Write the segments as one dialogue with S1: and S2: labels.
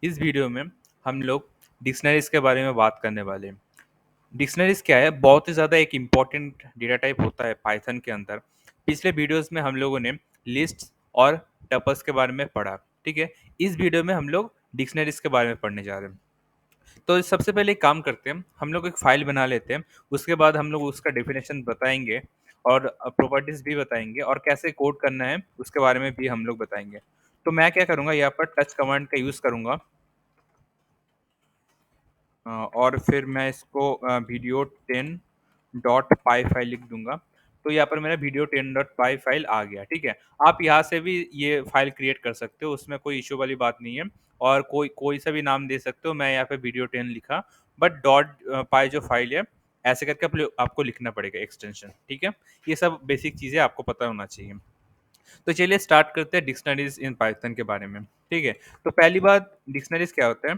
S1: इस वीडियो में हम लोग डिक्शनरीज के बारे में बात करने वाले हैं। डिक्शनरीज क्या है? बहुत ही ज़्यादा एक इम्पॉर्टेंट डेटा टाइप होता है पाइथन के अंदर। पिछले वीडियोस में हम लोगों ने लिस्ट और टपल्स के बारे में पढ़ा, ठीक है? इस वीडियो में हम लोग डिक्शनरीज के बारे में पढ़ने जा रहे हैं। तो सबसे पहले एक काम करते हैं, हम लोग एक फाइल बना लेते हैं, उसके बाद हम लोग उसका डेफिनेशन बताएंगे और प्रॉपर्टीज भी बताएंगे और कैसे कोड करना है उसके बारे में भी हम लोग बताएंगे। तो मैं क्या करूँगा, यहाँ पर टच कमांड का यूज़ करूँगा और फिर मैं इसको वीडियो 10 डॉट पाई फाइल लिख दूंगा। तो यहाँ पर मेरा वीडियो 10 डॉट पाई फाइल आ गया, ठीक है? आप यहाँ से भी ये फाइल क्रिएट कर सकते हो, उसमें कोई इशू वाली बात नहीं है और कोई कोई सा भी नाम दे सकते हो। मैं यहाँ पे वीडियो 10 लिखा, बट डॉट पाई जो फाइल है ऐसे करके आपको लिखना पड़ेगा एक्सटेंशन, ठीक है? ये सब बेसिक चीज़ें आपको पता होना चाहिए। तो चलिए स्टार्ट करते हैं डिक्शनरीज इन पाइथन के बारे में, ठीक है? तो पहली बात, डिक्शनरीज क्या होता है?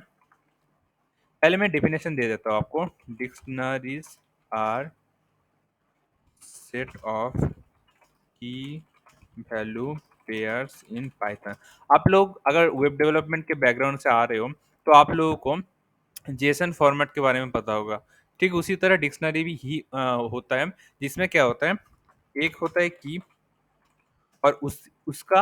S1: पहले मैं डेफिनेशन दे देता हूँ आपको। डिक्शनरीज आर सेट ऑफ की वैल्यू पेयर्स इन पाइथन। आप लोग अगर वेब डेवलपमेंट के बैकग्राउंड से आ रहे हो तो आप लोगों को जेसन फॉर्मेट के बारे में पता होगा। ठीक उसी तरह डिक्शनरी भी ही होता है, जिसमें क्या होता है, एक होता है की और उसका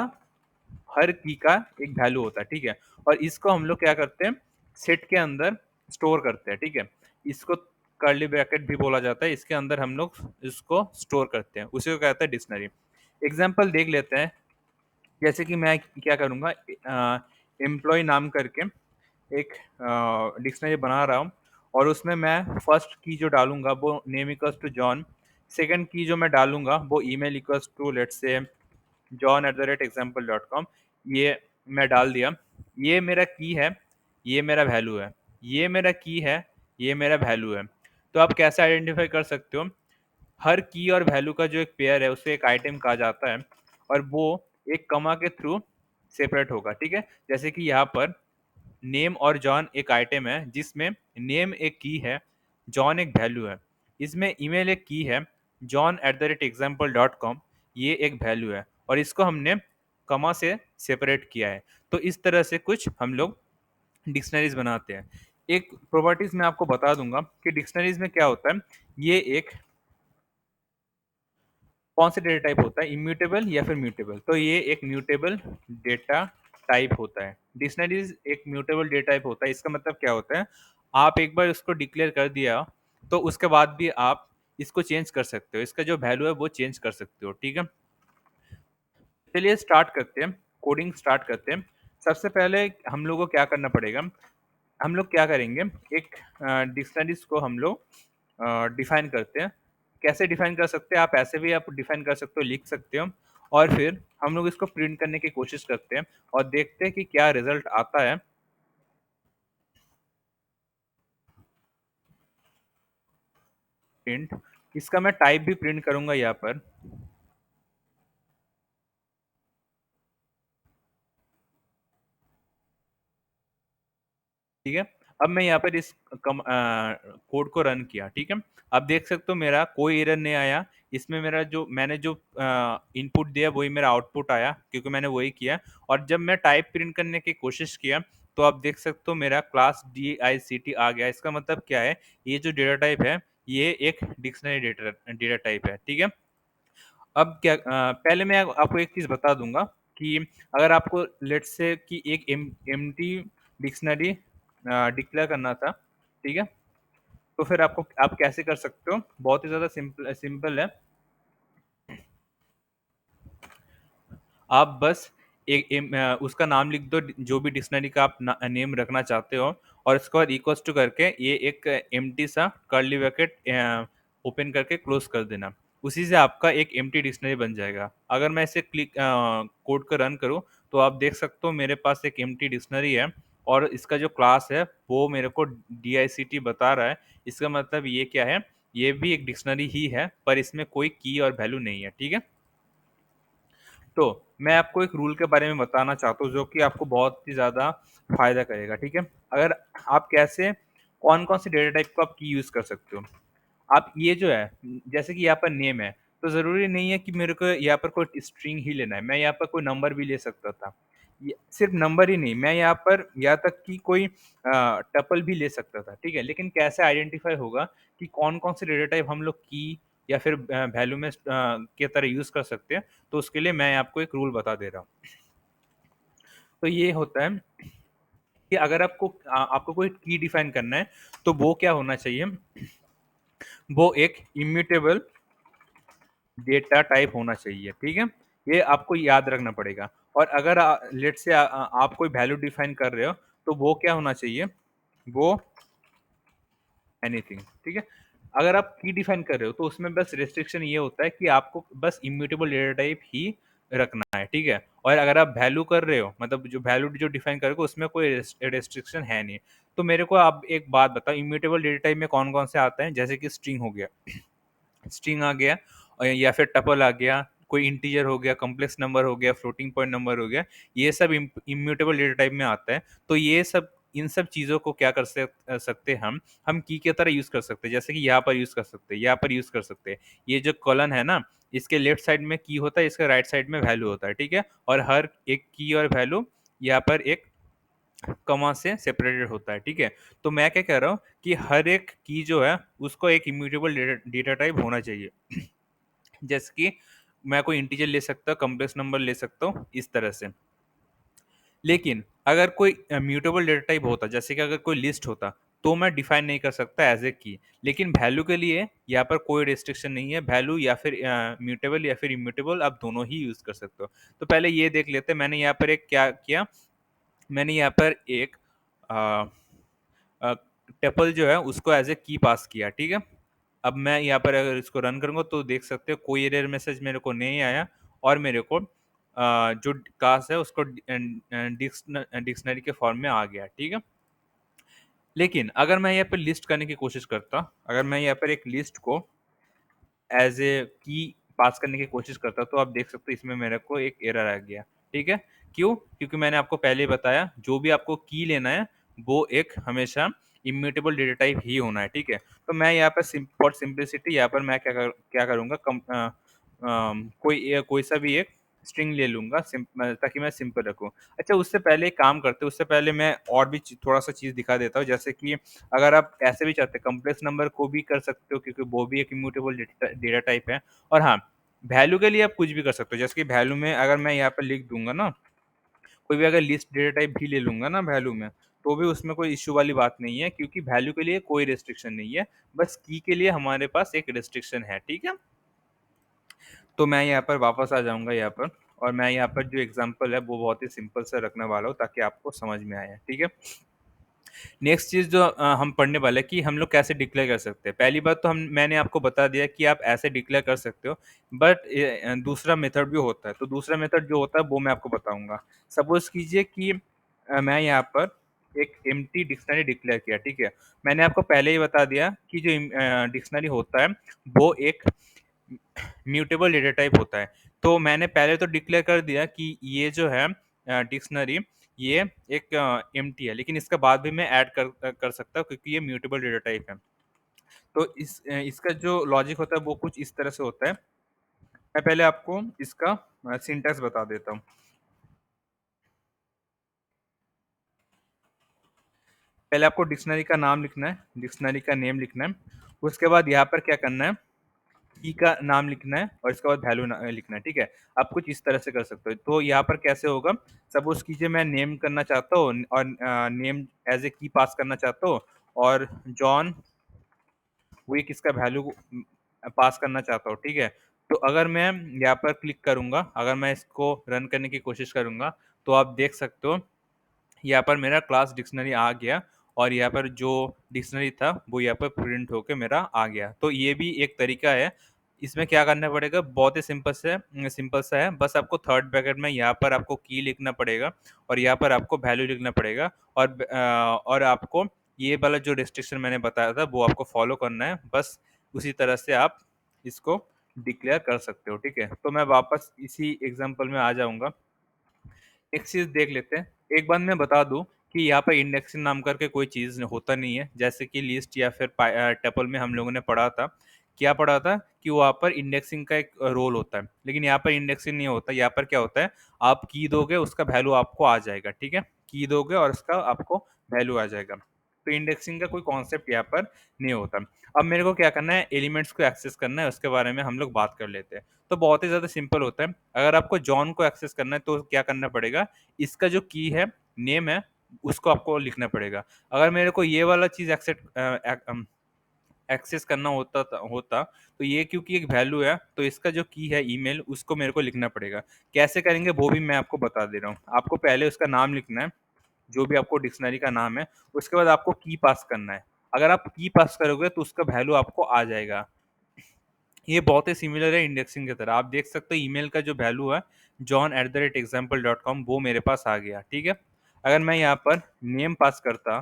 S1: हर की का एक वैल्यू होता है, ठीक है? और इसको हम लोग क्या करते हैं, सेट के अंदर स्टोर करते हैं, ठीक है? इसको कर्ली ब्रैकेट भी बोला जाता है, इसके अंदर हम लोग इसको स्टोर करते हैं, उसी को कहते हैं डिक्शनरी। एग्जाम्पल देख लेते हैं। जैसे कि मैं क्या करूँगा, एम्प्लॉय नाम करके एक डिक्शनरी बना रहा हूँ और उसमें मैं फर्स्ट की जो डालूंगा वो name equals to John. Second की जो मैं डालूंगा वो email equals to let's say john@example.com। ये मैं डाल दिया। ये मेरा की है, ये मेरा वैल्यू है। ये मेरा की है, ये मेरा वैल्यू है। तो आप कैसे आइडेंटिफाई कर सकते हो? हर की और वैल्यू का जो एक पेयर है उसे एक आइटम कहा जाता है और वो एक कमा के थ्रू सेपरेट होगा, ठीक है? जैसे कि यहाँ पर नेम और जॉन एक आइटम है जिसमें नेम एक की है, जॉन एक वैल्यू है। इसमें ईमेल एक की है, john@example.com ये एक वैल्यू है और इसको हमने कमा से सेपरेट किया है। तो इस तरह से कुछ हम लोग डिक्शनरीज बनाते हैं। एक प्रॉपर्टीज मैं आपको बता दूंगा कि डिक्शनरीज में क्या होता है। ये एक कौन सा डेटा टाइप होता है, इम्यूटेबल या फिर म्यूटेबल? तो ये एक म्यूटेबल डेटा टाइप होता है। डिक्शनरीज एक म्यूटेबल डेटा टाइप होता है। इसका मतलब क्या होता है, आप एक बार उसको डिक्लेयर कर दिया तो उसके बाद भी आप इसको चेंज कर सकते हो, इसका जो वैल्यू है वो चेंज कर सकते हो, ठीक है? चलिए स्टार्ट करते हैं, कोडिंग स्टार्ट करते हैं। सबसे पहले हम लोग को क्या करना पड़ेगा, हम लोग क्या करेंगे, एक डिक्शनरीज को हम लोग डिफाइन करते हैं। कैसे डिफाइन कर सकते हैं? आप ऐसे भी आप डिफाइन कर सकते हो, लिख सकते हो और फिर हम लोग इसको प्रिंट करने की कोशिश करते हैं और देखते हैं कि क्या रिजल्ट आता है। प्रिंट, इसका मैं टाइप भी प्रिंट करूंगा यहाँ पर, ठीक है? अब मैं यहाँ पर इस कोड को रन किया, ठीक है? अब देख सकते हो मेरा कोई एरर नहीं आया। इसमें मेरा जो मैंने जो इनपुट दिया वही मेरा आउटपुट आया, क्योंकि मैंने वही किया। और जब मैं टाइप प्रिंट करने की कोशिश किया तो आप देख सकते हो मेरा क्लास DICT आ गया। इसका मतलब क्या है, ये जो डेटा टाइप है ये एक डिक्शनरी डेटा डेटा टाइप है, ठीक है? अब क्या पहले मैं आपको एक चीज़ बता दूंगा कि अगर आपको लेट्स से कि एक एम्प्टी डिक्शनरी डिक्लेयर करना था, ठीक है? तो फिर आपको आप कैसे कर सकते हो? बहुत ही ज़्यादा सिंपल सिंपल है। आप बस उसका नाम लिख दो, जो भी डिक्शनरी का आप नेम रखना चाहते हो, और इसके बाद इक्वल्स टू करके ये एक एम्प्टी सा कर्ली ब्रैकेट ओपन करके क्लोज कर देना। उसी से आपका एक एम्प्टी डिक्शनरी बन जाएगा। अगर मैं इसे कोड को रन करूँ तो आप देख सकते हो मेरे पास एक एम्प्टी डिक्शनरी है और इसका जो क्लास है वो मेरे को DICT बता रहा है। इसका मतलब ये क्या है, ये भी एक डिक्शनरी ही है पर इसमें कोई की और वैल्यू नहीं है, ठीक है? तो मैं आपको एक रूल के बारे में बताना चाहता हूँ जो कि आपको बहुत ही ज़्यादा फायदा करेगा, ठीक है? अगर आप कैसे कौन कौन सी डेटा टाइप को आप की यूज़ कर सकते हो। आप ये जो है, जैसे कि यहाँ पर नेम है, तो ज़रूरी नहीं है कि मेरे को यहाँ पर कोई स्ट्रिंग ही लेना है, मैं यहाँ पर कोई नंबर भी ले सकता था। ये सिर्फ़ नंबर ही नहीं, मैं यहाँ पर यहाँ तक कि कोई टपल भी ले सकता था, ठीक है? लेकिन कैसे आइडेंटिफ़ाई होगा कि कौन-कौन से डेटा टाइप हम लोग की या फिर वैल्यू में के तरह यूज़ कर सकते हैं, तो उसके लिए मैं आपको एक रूल बता दे रहा हूँ। तो ये होता है कि अगर आपको कोई की डिफाइन करना है, तो वो क्या होना चाहिए, वो एक इम्यूटेबल डेटा टाइप होना चाहिए, ठीक है? ये आपको याद रखना पड़ेगा और अगर लेट्स से आप कोई वैल्यू डिफाइन कर रहे हो, तो वो क्या होना चाहिए, वो एनीथिंग, ठीक है? अगर आप की डिफाइन कर रहे हो, तो उसमें बस रिस्ट्रिक्शन ये होता है कि आपको बस इम्यूटेबल डेटा टाइप ही रखना है, ठीक है? और अगर आप वैल्यू कर रहे हो, मतलब जो वैल्यू जो डिफाइन करोगे, उसमें कोई रिस्ट्रिक्शन है नहीं। तो मेरे को आप एक बात बताओ, इम्यूटेबल डेटा टाइप में कौन-कौन से आते हैं? जैसे कि स्ट्रिंग हो गया, स्ट्रिंग आ गया या फिर टपल आ गया, कोई इंटीजर हो गया, कॉम्प्लेक्स नंबर हो गया, फ्लोटिंग पॉइंट नंबर हो गया, ये सब इम्यूटेबल डेटा टाइप में आता है। तो ये सब इन सब चीज़ों को क्या कर सकते हैं हम की की तरह यूज़ कर सकते हैं। जैसे कि यहाँ पर यूज़ कर सकते हैं, यहाँ पर यूज़ कर सकते हैं। ये जो कॉलन है ना, इसके लेफ्ट साइड में की होता है, इसके राइट साइड में वैल्यू होता है, ठीक है? और हर एक की और वैल्यू यहाँ पर एक कॉमा से सेपरेटेड होता है, ठीक है? तो मैं क्या कह रहा हूँ कि हर एक की जो है, उसको एक इम्यूटेबल डेटा डेटा टाइप होना चाहिए। जैसे कि मैं कोई इंटीजर ले सकता हूँ, कॉम्प्लेक्स नंबर ले सकता हूँ, इस तरह से। लेकिन अगर कोई म्यूटेबल डेटा टाइप होता, जैसे कि अगर कोई लिस्ट होता, तो मैं डिफाइन नहीं कर सकता एज़ ए की। लेकिन वैल्यू के लिए यहाँ पर कोई रिस्ट्रिक्शन नहीं है, वैल्यू या फिर म्यूटेबल या फिर इम्यूटेबल आप दोनों ही यूज़ कर सकते हो। तो पहले ये देख लेते हैं, मैंने यहाँ पर एक क्या किया, मैंने यहाँ पर एक अ अ, टपल जो है उसको एज़ ए की पास किया, ठीक है? अब मैं यहाँ पर अगर इसको रन करूँगा तो देख सकते हो कोई एरर मैसेज मेरे को नहीं आया और मेरे को जो क्लास है उसको डिक्शनरी के फॉर्म में आ गया, ठीक है? लेकिन अगर मैं यहाँ पे लिस्ट करने की कोशिश करता, अगर मैं यहाँ पर एक लिस्ट को एज़ ए की पास करने की कोशिश करता, तो आप देख सकते हो इसमें मेरे को एक एरर आ गया, ठीक है? क्यों? क्योंकि मैंने आपको पहले ही बताया, जो भी आपको की लेना है, वो एक हमेशा इम्यूटेबल डेटा टाइप ही होना है, ठीक है? तो मैं यहाँ पर फॉर सिम्प्लिसिटी यहाँ पर मैं क्या करूँगा, कोई सा भी एक स्ट्रिंग ले लूँगा ताकि मैं सिंपल रखूँ। अच्छा, उससे पहले एक काम करते हैं, उससे पहले मैं और भी थोड़ा-सा चीज़ दिखा देता हूँ, जैसे कि अगर आप ऐसे भी चाहते हैं, कॉम्प्लेक्स नंबर को भी कर सकते हो क्योंकि वो भी एक इम्यूटेबल डेटा टाइप है। और हाँ, वैल्यू के लिए आप कुछ भी कर सकते हो, जैसे कि वैल्यू में अगर मैं यहाँ पे लिख दूँगा ना, कोई भी अगर लिस्ट डेटा टाइप भी ले लूँगा ना वैल्यू में, तो भी उसमें कोई इश्यू वाली बात नहीं है क्योंकि वैल्यू के लिए कोई रिस्ट्रिक्शन नहीं है, बस की के लिए हमारे पास एक रिस्ट्रिक्शन है, ठीक है? तो मैं यहाँ पर वापस आ जाऊँगा यहाँ पर और मैं यहाँ पर जो एग्ज़ाम्पल है, वो बहुत ही सिंपल सा रखने वाला हूँ ताकि आपको समझ में आए, ठीक है? नेक्स्ट चीज़ जो हम पढ़ने वाले हैं कि हम लोग कैसे डिक्लेयर कर सकते हैं। पहली बात तो हम मैंने आपको बता दिया कि आप ऐसे डिक्लेयर कर सकते हो, बट दूसरा मेथड भी होता है। तो दूसरा मेथड जो होता है वो मैं आपको बताऊँगा। सपोज़ कीजिए कि मैं यहाँ पर एक एम्प्टी डिक्शनरी डिक्लेयर किया, ठीक है? मैंने आपको पहले ही बता दिया कि जो डिक्शनरी होता है, वो एक म्यूटेबल डेटा टाइप होता है। तो मैंने पहले तो डिक्लेयर कर दिया कि ये जो है डिक्शनरी, ये एक एम्प्टी है, लेकिन इसका बाद भी मैं ऐड कर सकता हूँ क्योंकि ये म्यूटेबल डेटा टाइप है। तो इसका जो लॉजिक होता है वो कुछ इस तरह से होता है। मैं पहले आपको इसका सिंटैक्स बता देता हूँ। पहले आपको डिक्शनरी का नाम लिखना है, डिक्शनरी का नेम लिखना है। उसके बाद यहाँ पर क्या करना है, की का नाम लिखना है और इसके बाद वैल्यू लिखना है, ठीक है? आप कुछ इस तरह से कर सकते हो। तो यहाँ पर कैसे होगा, सपोज़ कीजिए मैं नेम करना चाहता हूँ और नेम एज़ ए की पास करना चाहता हूँ और जॉन विक इसका वैल्यू पास करना चाहता हूँ, ठीक है? तो अगर मैं यहाँ पर क्लिक करूँगा, अगर मैं इसको रन करने की कोशिश करूँगा, तो आप देख सकते हो यहाँ पर मेरा क्लास डिक्शनरी आ गया और यहाँ पर जो डिक्शनरी था वो यहाँ पर प्रिंट होके मेरा आ गया। तो ये भी एक तरीका है। इसमें क्या करना पड़ेगा, बहुत ही सिंपल सा है। बस आपको थर्ड ब्रैकेट में यहाँ पर आपको की लिखना पड़ेगा और यहाँ पर आपको वैल्यू लिखना पड़ेगा और आपको ये वाला जो रिस्ट्रिक्शन मैंने बताया था वो आपको फॉलो करना है। बस उसी तरह से आप इसको डिक्लेयर कर सकते हो, ठीक है? तो मैं वापस इसी एग्ज़ाम्पल में आ जाऊँगा। एक चीज़ देख लेते हैं। एक बात मैं बता दूँ कि यहाँ पे इंडेक्सिंग नाम करके कोई चीज़ होता नहीं है। जैसे कि लिस्ट या फिर टपल में हम लोगों ने पढ़ा था क्या पढ़ा था कि वहाँ पर इंडेक्सिंग का एक रोल होता है, लेकिन यहाँ पर इंडेक्सिंग नहीं होता। यहाँ पर क्या होता है, आप की दोगे उसका वैल्यू आपको आ जाएगा, ठीक है? की दोगे और उसका आपको वैल्यू आ जाएगा। तो इंडेक्सिंग का कोई कॉन्सेप्ट यहाँ पर नहीं होता। अब मेरे को क्या करना है, एलिमेंट्स को एक्सेस करना है, उसके बारे में हम लोग बात कर लेते हैं। तो बहुत ही ज़्यादा सिंपल होता है। अगर आपको जॉन को एक्सेस करना है तो क्या करना पड़ेगा, इसका जो की है, नेम है, उसको आपको लिखना पड़ेगा। अगर मेरे को ये वाला चीज़ एक्सेस करना होता तो ये क्योंकि एक वैल्यू है, तो इसका जो की है ईमेल, उसको मेरे को लिखना पड़ेगा। कैसे करेंगे वो भी मैं आपको बता दे रहा हूँ। आपको पहले उसका नाम लिखना है, जो भी आपको डिक्शनरी का नाम है, उसके बाद आपको की पास करना है। अगर आप की पास करोगे तो उसका वैल्यू आपको आ जाएगा। ये बहुत ही सिमिलर है इंडेक्सिंग की तरह। आप देख सकते हो ईमेल का जो वैल्यू है john@example.com, वो मेरे पास आ गया, ठीक है? अगर मैं यहाँ पर नेम पास करता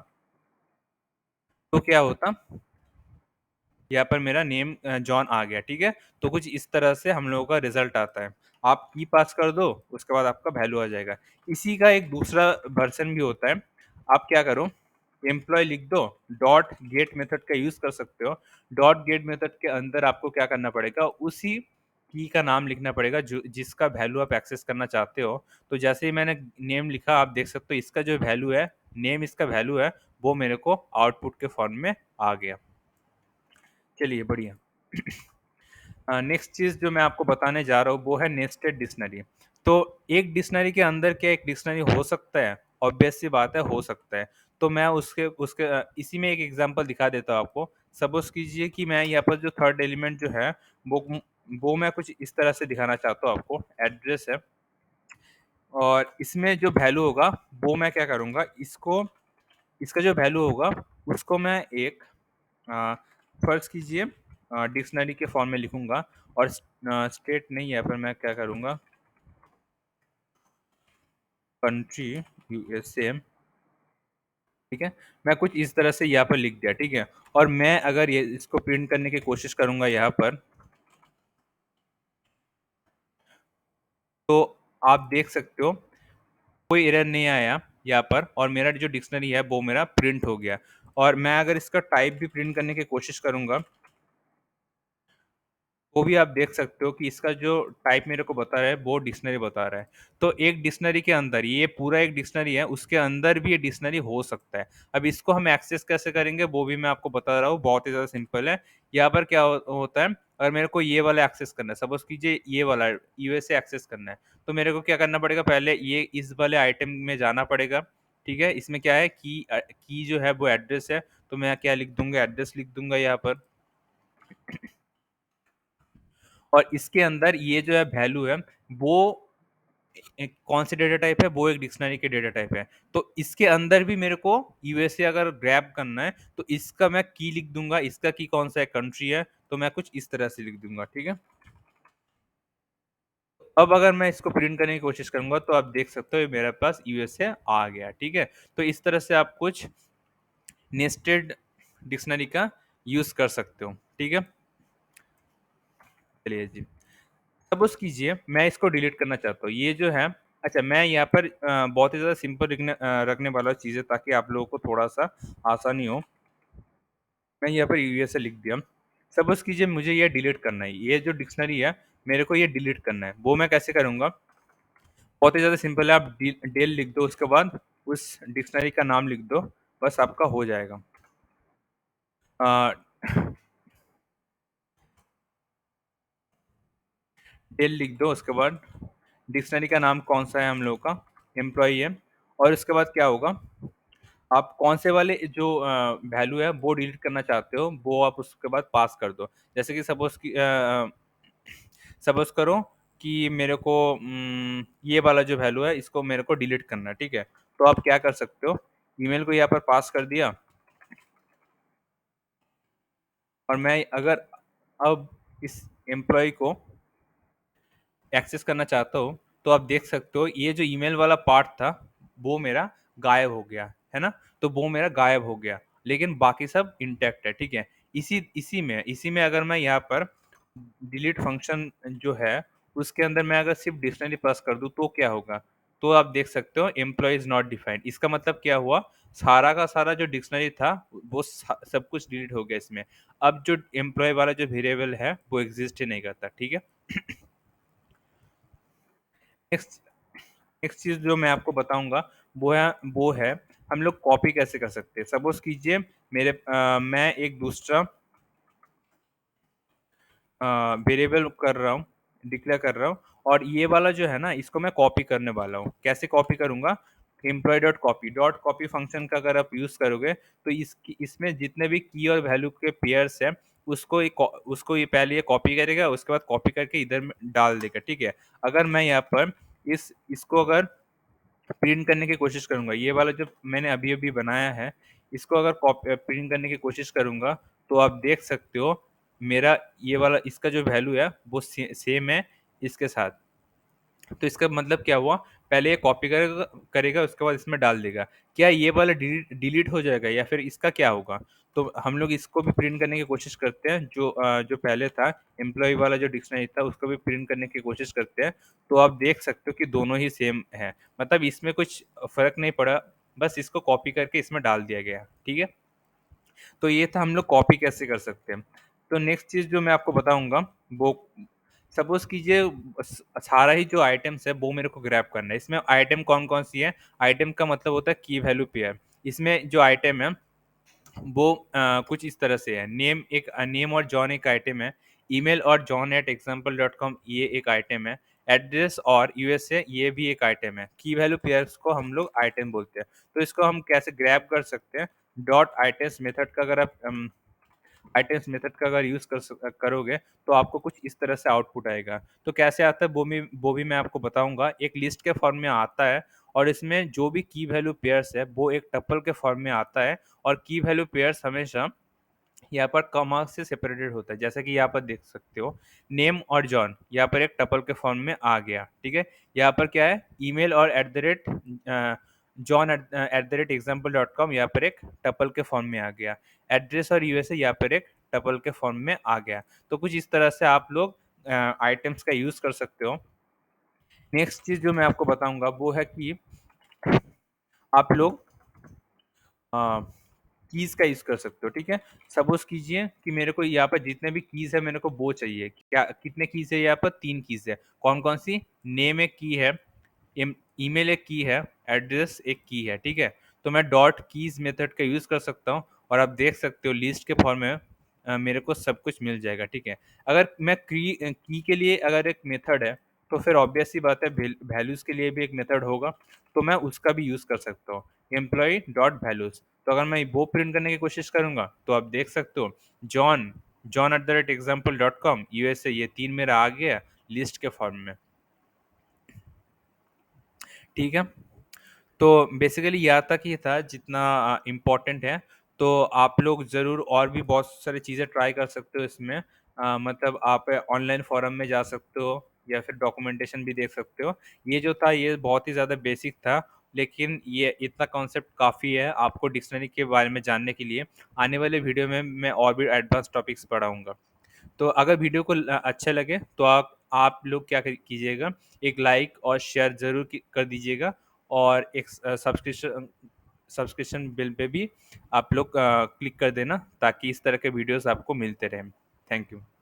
S1: तो क्या होता, यहाँ पर मेरा नेम जॉन आ गया, ठीक है? तो कुछ इस तरह से हम लोगों का रिजल्ट आता है। आप की पास कर दो, उसके बाद आपका वैल्यू आ जाएगा। इसी का एक दूसरा वर्ज़न भी होता है। आप क्या करो, एम्प्लॉयी लिख दो, डॉट गेट मेथड का यूज़ कर सकते हो। डॉट गेट मेथड के अंदर आपको क्या करना पड़ेगा, उसी की का नाम लिखना पड़ेगा जो जिसका वैल्यू आप एक्सेस करना चाहते हो। तो जैसे ही मैंने नेम लिखा, आप देख सकते हो इसका जो वैल्यू है, नेम इसका वैल्यू है, वो मेरे को आउटपुट के फॉर्म में आ गया। चलिए बढ़िया। नेक्स्ट चीज़ जो मैं आपको बताने जा रहा हूँ वो है नेस्टेड डिक्शनरी। तो एक डिक्शनरी के अंदर क्या एक डिक्शनरी हो सकता है? ऑब्वियस सी बात है, हो सकता है। तो मैं उसके उसके इसी में एक एग्जांपल दिखा देता हूँ आपको। सपोज़ कीजिए कि मैं यहाँ पर जो थर्ड एलिमेंट जो है वो मैं कुछ इस तरह से दिखाना चाहता हूँ आपको। एड्रेस है और इसमें जो वैल्यू होगा वो मैं क्या करूँगा, इसको इसका जो वैल्यू होगा उसको मैं एक फ़र्ज़ कीजिए डिक्शनरी के फॉर्म में लिखूँगा और स्टेट नहीं है, पर मैं क्या करूँगा, कंट्री यूएसए, ठीक है? मैं कुछ इस तरह से यहाँ पर लिख दिया, ठीक है? और मैं अगर ये इसको प्रिंट करने की कोशिश करूँगा यहाँ पर, तो आप देख सकते हो कोई एरर नहीं आया यहाँ पर और मेरा जो डिक्शनरी है वो मेरा प्रिंट हो गया। और मैं अगर इसका टाइप भी प्रिंट करने की कोशिश करूँगा, वो भी आप देख सकते हो कि इसका जो टाइप मेरे को बता रहा है वो डिक्शनरी बता रहा है। तो एक डिक्शनरी के अंदर ये पूरा एक डिक्शनरी है, उसके अंदर भी ये डिक्शनरी हो सकता है। अब इसको हम एक्सेस कैसे करेंगे वो भी मैं आपको बता रहा हूँ, बहुत ही ज़्यादा सिंपल है। यहाँ पर क्या होता है, अगर मेरे को ये वाला एक्सेस करना है, सपोज़ कीजिए ये वाला यूएसए एक्सेस करना है, तो मेरे को क्या करना पड़ेगा, पहले ये इस वाले आइटम में जाना पड़ेगा, ठीक है? इसमें क्या है, की जो है वो एड्रेस है, तो मैं क्या लिख दूँगा, एड्रेस लिख दूँगा यहाँ पर। और इसके अंदर ये जो है वैल्यू है, वो एक कौन सी डेटा टाइप है, वो एक डिक्शनरी के डेटा टाइप है। तो इसके अंदर भी मेरे को यूएसए अगर ग्रैब करना है, तो इसका मैं की लिख दूँगा, इसका की कौन-सा है, कंट्री है, तो मैं कुछ इस तरह से लिख दूँगा, ठीक है? अब अगर मैं इसको प्रिंट करने की कोशिश करूँगा, तो आप देख सकते हो ये मेरे पास यूएसए आ गया, ठीक है? तो इस तरह से आप कुछ नेस्टेड डिक्शनरी का यूज़ कर सकते हो, ठीक है? चलिए जी। सपोज़ कीजिए मैं इसको डिलीट करना चाहता हूँ। ये जो है, अच्छा, मैं यहाँ पर बहुत ही ज़्यादा सिंपल रखने वाला हूँ चीज़ें, ताकि आप लोगों को थोड़ा-सा आसानी हो। मैं यहाँ पर यूएसए लिख दिया। सपोज़ कीजिए मुझे ये डिलीट करना है। ये जो डिक्शनरी है, मेरे को ये डिलीट करना है। वो मैं कैसे करूँगा? बहुत ही ज़्यादा सिंपल है, आप डेल लिख दो, उसके बाद उस डिक्शनरी का नाम लिख दो, बस आपका हो जाएगा। अ, डेल लिख दो, उसके बाद डिक्शनरी का नाम कौन-सा है हम लोगों का? एम्प्लॉयी है। और उसके बाद क्या होगा, आप कौन से वाले जो वैल्यू है वो डिलीट करना चाहते हो, वो आप उसके बाद पास कर दो। जैसे कि सपोज़ करो कि मेरे को ये वाला जो वैल्यू है इसको मेरे को डिलीट करना है, ठीक है? तो आप क्या कर सकते हो, ईमेल को यहाँ पर पास कर दिया और मैं अगर अब इस एम्प्लॉयी को एक्सेस करना चाहता हूँ, तो आप देख सकते हो ये जो ईमेल वाला पार्ट था, वो मेरा गायब हो गया, है ना? तो वो मेरा गायब हो गया, लेकिन बाकी सब इंटैक्ट है, ठीक है? इसी में अगर मैं यहाँ पर डिलीट फंक्शन जो है, उसके अंदर मैं अगर सिर्फ़ डिक्शनरी पास कर दूँ, तो क्या होगा? तो आप देख सकते हो एम्प्लॉयी इज़ नॉट डिफाइंड। इसका मतलब क्या हुआ, सारा का सारा जो डिक्शनरी था वो सब कुछ डिलीट हो गया इसमें। अब जो एम्प्लॉयी वाला जो वेरिएबल है वो एग्जिस्ट ही नहीं करता, ठीक है। नेक्स्ट नेक्स्ट चीज़ जो मैं आपको बताऊँगा वो है हम लोग कॉपी कैसे कर सकते हैं। सपोज़ कीजिए मैं एक दूसरा वेरिएबल कर रहा हूँ, डिक्लेयर कर रहा हूँ और ये वाला जो है ना इसको मैं कॉपी करने वाला हूँ। कैसे कॉपी करूँगा? एम्प्लॉयी डॉट कॉपी फंक्शन का अगर आप यूज़ करोगे तो इसमें जितने भी की और वैल्यू के पेयर्स हैं उसको ये पहले ये कॉपी करेगा, उसके बाद कॉपी करके इधर में डाल देगा, ठीक है? अगर मैं यहाँ पर इसको अगर प्रिंट करने की कोशिश करूँगा, ये वाला जो मैंने अभी-अभी बनाया है, इसको अगर प्रिंट करने की कोशिश करूँगा, तो आप देख सकते हो मेरा ये वाला इसका जो वैल्यू है वो सेम है इसके साथ। तो इसका मतलब क्या हुआ, पहले ये कॉपी करेगा करेगा उसके बाद इसमें डाल देगा। क्या ये वाला डिलीट हो जाएगा या फिर इसका क्या होगा? तो हम लोग इसको भी प्रिंट करने की कोशिश करते हैं जो पहले था एम्प्लॉयी वाला जो डिक्शनरी था उसको भी प्रिंट करने की कोशिश करते हैं। तो आप देख सकते हो कि दोनों ही सेम है। मतलब इसमें कुछ फ़र्क नहीं पड़ा, बस इसको कॉपी करके इसमें डाल दिया गया, ठीक है? तो ये था हम लोग कॉपी कैसे कर सकते हैं। तो नेक्स्ट चीज़ जो मैं आपको बताऊँगा वो सपोज़ कीजिए सारा ही जो आइटम्स है वो मेरे को ग्रैब करना है। इसमें आइटम कौन-कौन सी है? आइटम का मतलब होता है की वैल्यू पेयर। इसमें जो आइटम है वो कुछ इस तरह से है। नेम और जॉन एक आइटम है। ईमेल और john@example.com ये एक आइटम है। एड्रेस और यूएसए ये भी एक आइटम है। की वैल्यू पेयर्स को हम लोग आइटम बोलते हैं। तो इसको हम कैसे ग्रैब कर सकते हैं? डॉट आइटम्स मेथड का अगर आप आइटम्स मेथड का अगर यूज़ करोगे तो आपको कुछ इस तरह से आउटपुट आएगा। तो कैसे आता है वो भी मैं आपको बताऊँगा। एक लिस्ट के फॉर्म में आता है और इसमें जो भी की वैल्यू पेयर्स है वो एक टपल के फॉर्म में आता है और की वैल्यू पेयर्स हमेशा यहाँ पर कॉमा से सेपरेटेड होता है। जैसा कि यहाँ पर देख सकते हो नेम और जॉन यहाँ पर एक टपल के फॉर्म में आ गया, ठीक है। यहाँ पर क्या है ईमेल और at the rate John at the rate example dot com यहाँ पर एक टपल के फॉर्म में आ गया। एड्रेस और यूएसए यहाँ पर एक टपल के फॉर्म में आ गया। तो कुछ इस तरह से आप लोग आइटम्स का यूज़ कर सकते हो। नेक्स्ट चीज़ जो मैं आपको बताऊँगा वो है कि आप लोग अ, कीज़ का यूज़ कर सकते हो, ठीक है? सपोज़ कीजिए कि मेरे को यहाँ पर जितने भी कीज़ है मेरे को वो चाहिए। क्या कितने कीज़ है यहाँ पर? 3 कीज़ है। कौन-कौन सी? नेम एक की है, ईमेल एक की है, एड्रेस एक की है, ठीक है? तो मैं डॉट कीज़ मेथड का यूज़ कर सकता हूँ और आप देख सकते हो लिस्ट के फॉर्म में मेरे को सब कुछ मिल जाएगा, ठीक है? अगर मैं की के लिए अगर एक मेथड है, तो फिर ऑब्वियस सी बात है वैल्यूज़ के लिए भी एक मेथड होगा, तो मैं उसका भी यूज़ कर सकता हूँ। एम्प्लॉयी डॉट वैल्यूज़ तो अगर मैं वो प्रिंट करने की कोशिश करूँगा, तो आप देख सकते हो जॉन john@example.com यूएसए ये 3 मेरा आ गया लिस्ट के फॉर्म में, ठीक है? तो बेसिकली यहाँ तक ही था जितना इम्पोर्टेंट है। तो आप लोग ज़रूर और भी बहुत सारी चीज़ें ट्राई कर सकते हो इसमें। मतलब आप ऑनलाइन फ़ोरम में जा सकते हो या फिर डॉक्यूमेंटेशन भी देख सकते हो। ये जो था ये बहुत ही ज़्यादा बेसिक था, लेकिन ये इतना कॉन्सेप्ट काफ़ी है आपको डिक्शनरी के बारे में जानने के लिए। आने वाले वीडियो में मैं और भी एडवांस टॉपिक्स पढ़ाऊँगा। तो अगर वीडियो को अच्छा लगे तो आप लोग क्या कीजिएगा, एक लाइक और शेयर ज़रूर कर दीजिएगा और एक सब्सक्रिप्शन सब्सक्रिप्शन बिल पे भी आप लोग क्लिक कर देना ताकि इस तरह के वीडियोस आपको मिलते रहें। Thank you.